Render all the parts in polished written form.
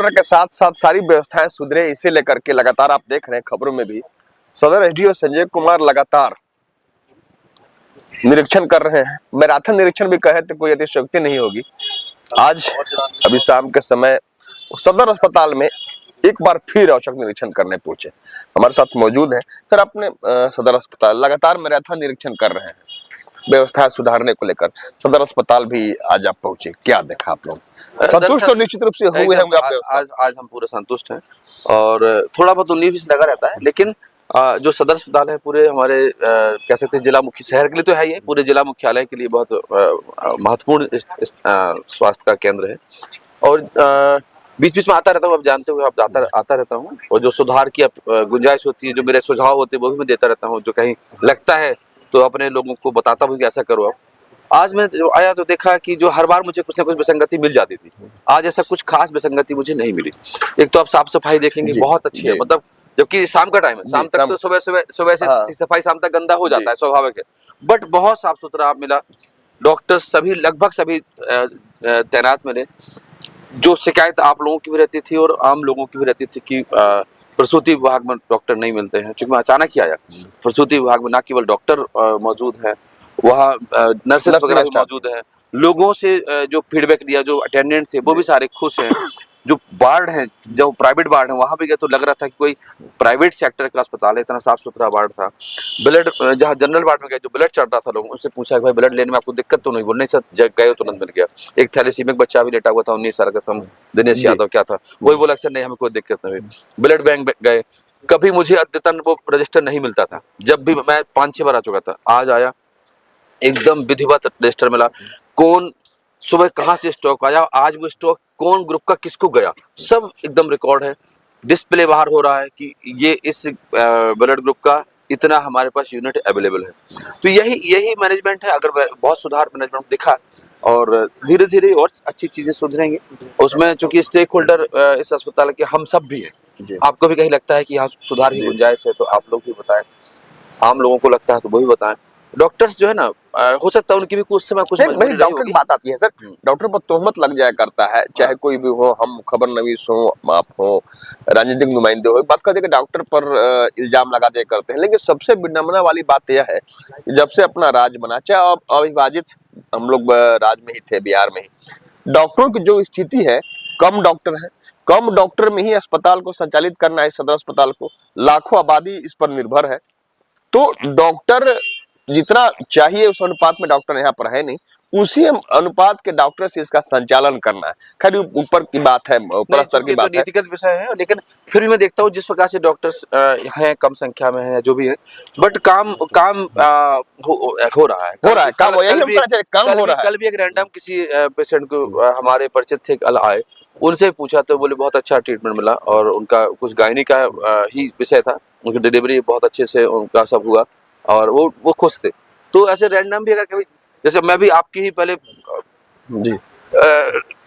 सुधार के साथ साथ सारी व्यवस्थाएं सुधरे, इसे लेकर के लगातार आप देख रहे हैं खबरों में भी सदर एसडीओ संजय कुमार लगातार निरीक्षण कर रहे हैं। मैराथन निरीक्षण भी कहे तो कोई अतिशयोक्ति नहीं होगी। आज अभी शाम के समय सदर अस्पताल में एक बार फिर औचक निरीक्षण करने पहुंचे। हमारे साथ मौजूद हैं सर। अपने सदर अस्पताल लगातार मैराथन निरीक्षण कर रहे हैं, व्यवस्था सुधारने को लेकर सदर अस्पताल भी आज आप पहुंचे, क्या देखा आप लोग? संतुष्ट तो निश्चित रूप से हुए होंगे आप? आज हम पूरे संतुष्ट हैं और थोड़ा बहुत 19-20 लगा रहता है, लेकिन जो सदर अस्पताल है पूरे हमारे कह सकते हैं जिला मुख्य शहर के लिए तो है ही, पूरे जिला मुख्यालय के लिए बहुत महत्वपूर्ण स्वास्थ्य का केंद्र है। और बीच बीच में आता रहता हूँ, आप जानते हो, आप आता रहता हूँ, और जो सुधार की गुंजाइश होती है, जो मेरे सुझाव होते हैं वो भी मैं देता रहता हूँ। जो कहीं लगता है तो अपने लोगों को बताता हूँ कि ऐसा करो आप। आज मैं जो आया तो देखा कि जो हर बार मुझे कुछ ना कुछ विसंगति मिल जाती थी, आज ऐसा कुछ खास विसंगति मुझे नहीं मिली। एक तो आप साफ सफाई देखेंगे बहुत अच्छी है, मतलब जबकि शाम का टाइम है, शाम तक तो सुबह से सफाई शाम तक गंदा हो जाता है, स्वाभाविक है, बट बहुत साफ सुथरा मिला। डॉक्टर सभी लगभग सभी तैनात मिले। जो शिकायत आप लोगों की भी रहती थी और आम लोगों की भी रहती थी कि प्रसूति विभाग में डॉक्टर नहीं मिलते हैं, चूंकि मैं अचानक ही आया, प्रसूति विभाग में न केवल डॉक्टर मौजूद है, वहाँ नर्सेस वगैरह भी मौजूद है। लोगों से जो फीडबैक दिया, जो अटेंडेंट थे वो भी सारे खुश हैं। जो वार्ड है, जो प्राइवेट वार्ड है, वहां भी गए तो लग रहा था कि कोई प्राइवेट सेक्टर का अस्पताल है, इतना साफ सुथरा वार्ड था। ब्लड, जहाँ जनरल वार्ड में गए, जो ब्लड चढ़ रहा था, लोगों उनसे पूछा कि भाई ब्लड लेने में आपको दिक्कत तो नहीं? बोलने सर गए तुरंत मिल गया। एक थैलेसीमिक बच्चा भी लेटा हुआ था 19 साल का, दिनेश यादव क्या था, वही बोला सर नहीं हमें कोई दिक्कत नहीं। ब्लड बैंक गए, कभी मुझे अद्यतन वो रजिस्टर नहीं मिलता था, जब भी मैं 5-6 बार आ चुका था, आज आया एकदम विधिवत रजिस्टर मिला। कौन सुबह कहाँ से स्टॉक आया, आज वो स्टॉक कौन ग्रुप का किसको गया, सब एकदम रिकॉर्ड है। डिस्प्ले बाहर हो रहा है कि ये इस ब्लड ग्रुप का इतना हमारे पास यूनिट अवेलेबल है। तो यही मैनेजमेंट है। अगर बहुत सुधार मैनेजमेंट दिखा और धीरे धीरे और अच्छी चीजें सुधरेंगी उसमें, चूंकि स्टेक होल्डर इस अस्पताल के हम सब भी हैं। आपको भी कहीं लगता है कि यहाँ सुधार की गुंजाइश है तो आप लोग भी बताएं, आम लोगों को लगता है तो वो भी बताएं। डॉक्टर्स जो है ना, हो सकता है उनकी भी कुछ समय कुछ डॉक्टर की बात आती है सर, डॉक्टर पर तोहमत लग जाया करता है, चाहे कोई भी हो, हम खबर नवीस हो, आप हो, राजनीतिक नुमाइंदे हो, बात करते डॉक्टर पर इल्जाम लगा दिया करते हैं। लेकिन सबसे विडंबना वाली बात यह है कि जब से अपना राज्य बना, चाहे अविभाजित हम लोग राज्य में ही थे, बिहार में ही, डॉक्टरों की जो स्थिति है, कम डॉक्टर है, कम डॉक्टर में ही अस्पताल को संचालित करना है, सदर अस्पताल को, लाखों आबादी इस पर निर्भर है। तो डॉक्टर जितना चाहिए उस अनुपात में डॉक्टर यहाँ पर है नहीं, उसी अनुपात के डॉक्टर से इसका संचालन करना है। खैर ऊपर की बात है, ऊपर स्तर की बात है, नीतिगत विषय है, लेकिन फिर भी मैं देखता हूँ जिस प्रकार से डॉक्टर्स हैं, कम संख्या में है, जो भी है, बट काम हो रहा है काम हो रहा है। कल भी एक रैंडम किसी पेशेंट को हमारे परिचित थे, कल आए, उनसे पूछा तो बोले बहुत अच्छा ट्रीटमेंट मिला, और उनका कुछ गायनी का ही विषय था, उनकी डिलीवरी बहुत अच्छे से उनका सब हुआ और वो खुश थे। तो ऐसे रैंडम भी अगर कभी, जैसे मैं भी आपकी ही पहले जी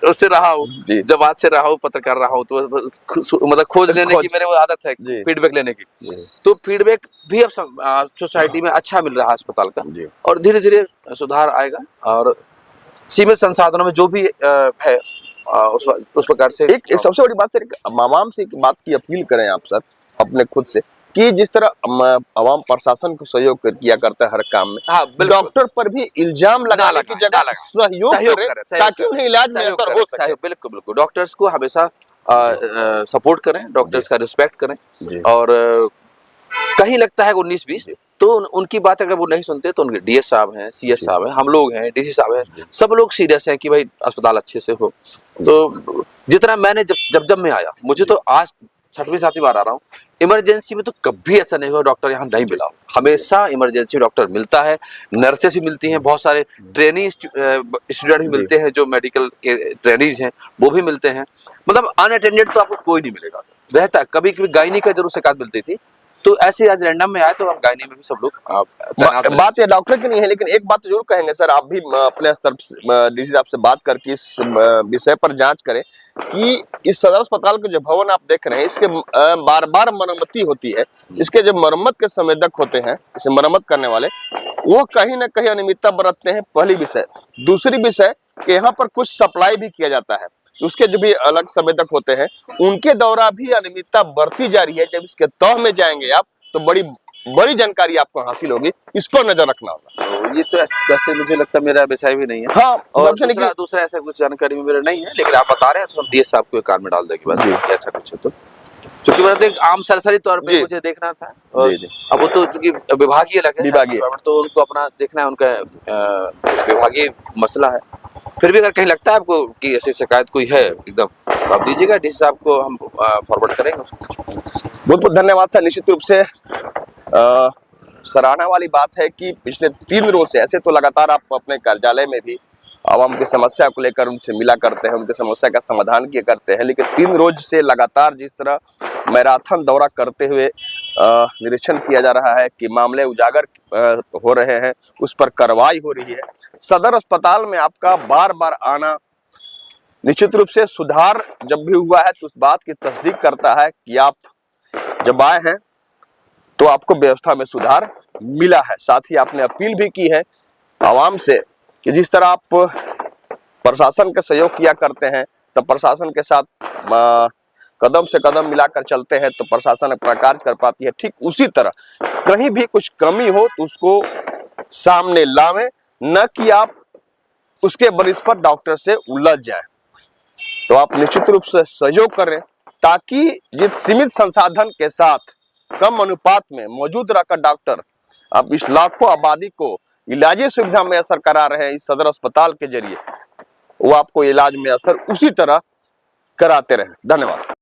उससे रहा हूँ, जब आज से रहा हूँ, पत्रकार रहा हूँ, तो मतलब खोज लेने की मेरे वो आदत है, फीडबैक लेने की। तो फीडबैक भी अब सोसाइटी में अच्छा मिल रहा है अस्पताल का, और धीरे धीरे सुधार आएगा। और सीमित संसाधनों में जो भी है उस प्रकार से एक सबसे बड़ी बात सर, आवाम से एक बात की अपील करें आप सर अपने खुद से, कि जिस तरह आवाम प्रशासन को सहयोग किया करता है हर काम में, हाँ, डॉक्टर पर भी इल्जाम लगाने की जगह सहयोग करे, ताकि उन्हें इलाज में असर हो सके। बिल्कुल बिल्कुल, डॉक्टर्स को हमेशा सपोर्ट करें, डॉक्टर्स का रिस्पेक्ट करें, और कहीं लगता है 19-20 तो उनकी बात अगर वो नहीं सुनते तो उनके डीएस साहब हैं, सीएस साहब हैं, हम लोग हैं, डीसी साहब हैं, सब लोग सीरियस हैं कि भाई अस्पताल अच्छे से हो। तो जितना मैंने जब मैं आया, मुझे तो आज 6वीं-7वीं बार आ रहा हूँ, इमरजेंसी में तो कभी ऐसा नहीं हुआ डॉक्टर यहाँ नहीं मिला। हमेशा इमरजेंसी में डॉक्टर मिलता है, नर्सेस भी मिलती हैं, बहुत सारे ट्रेनिंग स्टूडेंट भी मिलते हैं, जो मेडिकल के ट्रेनिज हैं वो भी मिलते हैं। मतलब अनअटेंडेड तो आपको कोई नहीं मिलेगा, रहता। कभी कभी गायनी का जरूर शिकायत मिलती थी, तो ऐसे आज रैंडम में आए तो अब गायनी में भी सब लोग बात ये डॉक्टर की नहीं है, लेकिन एक बात जरूर कहेंगे सर, आप भी अपने स्तर डीसी साहब से बात करके इस विषय पर जांच करें कि इस सदर अस्पताल के जो भवन आप देख रहे हैं, इसके बार बार मरम्मती होती है। इसके जो मरम्मत के संवेदक होते हैं, इसे मरम्मत करने वाले, वो कहीं ना कहीं अनियमितता बरतते हैं, पहली विषय। दूसरी विषय कि यहाँ पर कुछ सप्लाई भी किया जाता है, उसके जो भी अलग संवेदक होते हैं उनके द्वारा भी अनियमितता बढ़ती जा रही है। जब इसके तह में जाएंगे आप तो बड़ी बड़ी जानकारी आपको हासिल होगी, इस पर नजर रखना होगा। तो ये तो वैसे मुझे लगता है मेरा विषय भी नहीं है। हाँ, और दरअसल दूसरा ऐसा कुछ जानकारी में मेरा नहीं है, लेकिन आप बता रहे हैं तो हम डीएस साहब को कान में डाल देंगे बात, जी। ऐसा कुछ है तो, क्योंकि मेरा तो एक आम सरसरी तौर पे जी। मुझे देखना था। और जी। अब वो तो चूंकि विभागीय अलग है, विभागीय। तो उनको अपना देखना है, उनका विभागीय मसला है। फिर भी अगर कहीं लगता है आपको कि ऐसी शिकायत कोई है एकदम, तो आप दीजिएगा, डीएस साहब को हम फॉरवर्ड करेंगे उसको। बहुत बहुत धन्यवाद सर। निश्चित रूप से सराहना वाली बात है कि पिछले 3 रोज से, ऐसे तो लगातार आप अपने कार्यालय में भी आवाम की समस्या को लेकर उनसे मिला करते हैं, उनकी समस्या का समाधान किया करते हैं, लेकिन 3 रोज से लगातार जिस तरह मैराथन दौरा करते हुए निरीक्षण किया जा रहा है कि मामले उजागर हो रहे हैं, उस पर कार्रवाई हो रही है। सदर अस्पताल में आपका बार बार आना निश्चित रूप से सुधार जब भी हुआ है तो उस बात की तस्दीक करता है कि आप जब आए हैं तो आपको व्यवस्था में सुधार मिला है। साथ ही आपने अपील भी की है आवाम से कि जिस तरह आप प्रशासन का सहयोग किया करते हैं, तब प्रशासन के साथ कदम से कदम मिलाकर चलते हैं तो प्रशासन अपना कार्य कर पाती है। ठीक उसी तरह कहीं भी कुछ कमी हो तो उसको सामने लावें, न कि आप उसके बरिस पर डॉक्टर से उलझ जाए। तो आप निश्चित रूप से सहयोग करें ताकि जिस सीमित संसाधन के साथ कम अनुपात में मौजूद रहकर डॉक्टर आप इस लाखों आबादी को इलाजी सुविधा में असर करा रहे हैं इस सदर अस्पताल के जरिए, वो आपको इलाज में असर उसी तरह कराते रहें। धन्यवाद।